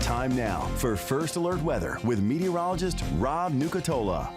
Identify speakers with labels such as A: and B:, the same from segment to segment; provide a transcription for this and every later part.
A: Time now for First Alert Weather with meteorologist Rob Nucatola.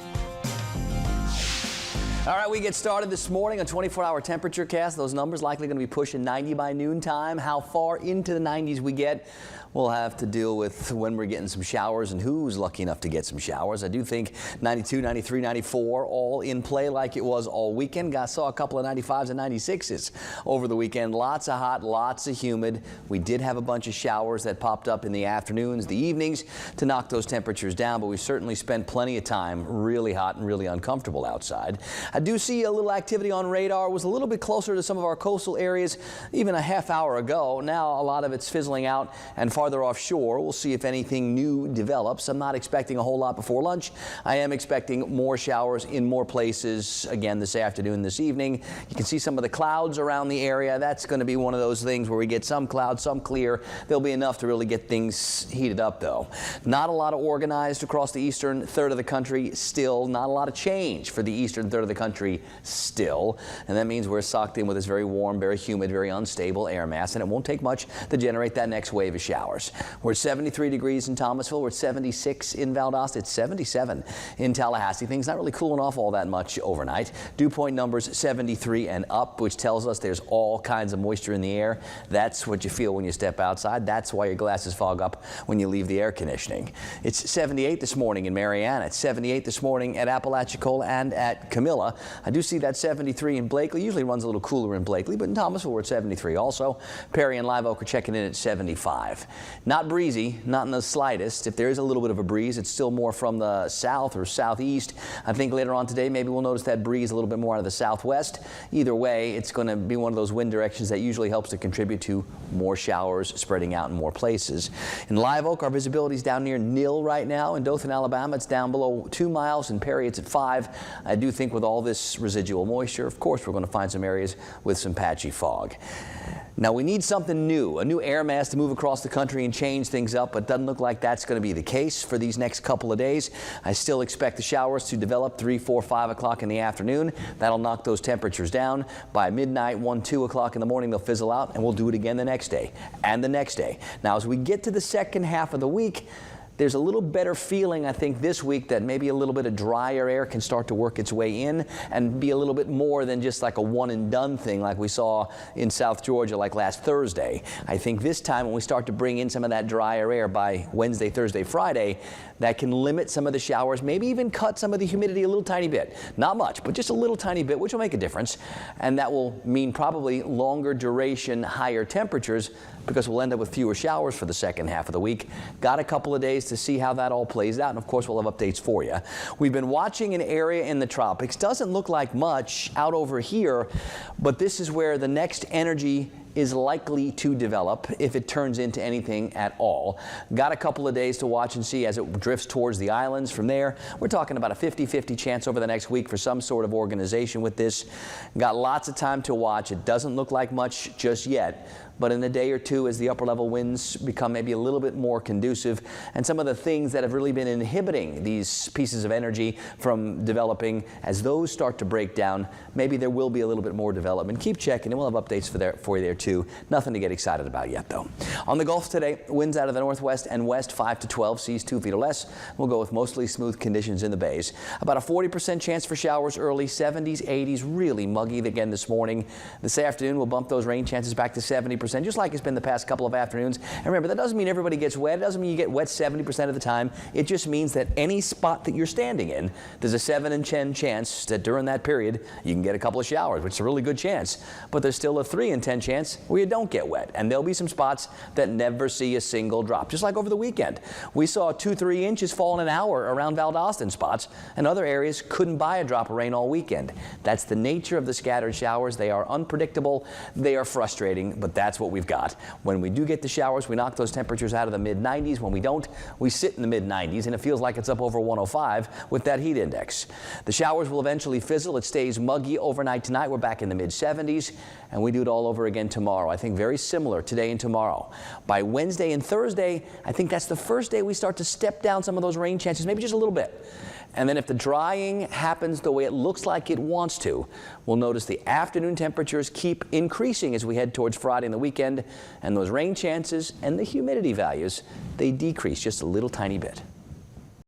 B: All right, we get started this morning on 24-hour temperature cast. Those numbers likely going to be pushing 90 by noontime. How far into the 90s we get, we'll have to deal with when we're getting some showers and who's lucky enough to get some showers. I do think 92, 93, 94 all in play like it was all weekend. Saw a couple of 95s and 96s over the weekend. Lots of hot, lots of humid. We did have a bunch of showers that popped up in the afternoons, the evenings to knock those temperatures down, but we certainly spent plenty of time really hot and really uncomfortable outside. I do see a little activity on radar. It was a little bit closer to some of our coastal areas even a half hour ago. Now a lot of it's fizzling out and farther offshore. We'll see if anything new develops. I'm not expecting a whole lot before lunch. I am expecting more showers in more places again this afternoon, this evening. You can see some of the clouds around the area. That's going to be one of those things where we get some clouds, some clear. There'll be enough to really get things heated up though. Not a lot of organized across the eastern third of the country still. Not a lot of change for the eastern third of the country still. And that means we're socked in with this very warm, very humid, very unstable air mass, and it won't take much to generate that next wave of showers. We're at 73 degrees in Thomasville. We're at 76 in Valdosta. It's 77 in Tallahassee. Things not really cooling off all that much overnight. Dew point numbers 73 and up, which tells us there's all kinds of moisture in the air. That's what you feel when you step outside. That's why your glasses fog up when you leave the air conditioning. It's 78 this morning in Marianna. It's 78 this morning at Apalachicola and at Camilla. I do see that 73 in Blakely. Usually runs a little cooler in Blakely, but in Thomasville we're at 73 also. Perry and Live Oak are checking in at 75. Not breezy, not in the slightest. If there is a little bit of a breeze, it's still more from the south or southeast. I think later on today maybe we'll notice that breeze a little bit more out of the southwest. Either way, it's going to be one of those wind directions that usually helps to contribute to more showers spreading out in more places. In Live Oak, our visibility is down near nil right now. In Dothan, Alabama, it's down below 2 miles. In Perry, it's at 5. I do think with all this residual moisture, of course, we're going to find some areas with some patchy fog. Now we need something new, a new air mass to move across the country and change things up, but doesn't look like that's going to be the case for these next couple of days. I still expect the showers to develop 3, 4, 5 o'clock in the afternoon. That'll knock those temperatures down. By midnight, 1, 2 o'clock in the morning, they'll fizzle out, and we'll do it again the next day and the next day. Now as we get to the second half of the week, there's a little better feeling, I think, this week that maybe a little bit of drier air can start to work its way in and be a little bit more than just like a one-and-done thing like we saw in South Georgia like last Thursday. I think this time when we start to bring in some of that drier air by Wednesday, Thursday, Friday, that can limit some of the showers, maybe even cut some of the humidity a little tiny bit. Not much, but just a little tiny bit, which will make a difference. And that will mean probably longer duration, higher temperatures, because we'll end up with fewer showers for the second half of the week. Got a couple of days to see how that all plays out, and of course we'll have updates for you. We've been watching an area in the tropics. Doesn't look like much out over here, but this is where the next energy is likely to develop if it turns into anything at all. Got a couple of days to watch and see as it drifts towards the islands. From there, we're talking about a 50-50 chance over the next week for some sort of organization with this. Got lots of time to watch. It doesn't look like much just yet, but in a day or two, as the upper level winds become maybe a little bit more conducive, and some of the things that have really been inhibiting these pieces of energy from developing, as those start to break down, maybe there will be a little bit more development. Keep checking, and we'll have updates for you there too. Nothing to get excited about yet though. On the Gulf today, winds out of the northwest and west 5 to 12, seas 2 feet or less. We'll go with mostly smooth conditions in the bays. About a 40% chance for showers early, 70s, 80s, really muggy again this morning. This afternoon, we'll bump those rain chances back to 70%. Just like it's been the past couple of afternoons. And remember, that doesn't mean everybody gets wet. It doesn't mean you get wet 70% of the time. It just means that any spot that you're standing in, there's a 7 in 10 chance that during that period you can get a couple of showers, which is a really good chance. But there's still a 3 in 10 chance where you don't get wet. And there'll be some spots that never see a single drop. Just like over the weekend. We saw 2-3 inches fall in an hour around Valdosta in spots, and other areas couldn't buy a drop of rain all weekend. That's the nature of the scattered showers. They are unpredictable. They are frustrating, but that's what we've got. When we do get the showers, we knock those temperatures out of the mid-90s. When we don't, we sit in the mid-90s, and it feels like it's up over 105 with that heat index. The showers will eventually fizzle. It stays muggy overnight tonight. We're back in the mid-70s, and we do it all over again tomorrow. I think very similar today and tomorrow. By Wednesday and Thursday, I think that's the first day we start to step down some of those rain chances, maybe just a little bit. And then if the drying happens the way it looks like it wants to, we'll notice the afternoon temperatures keep increasing as we head towards Friday and the weekend, and those rain chances and the humidity values, they decrease just a little tiny bit.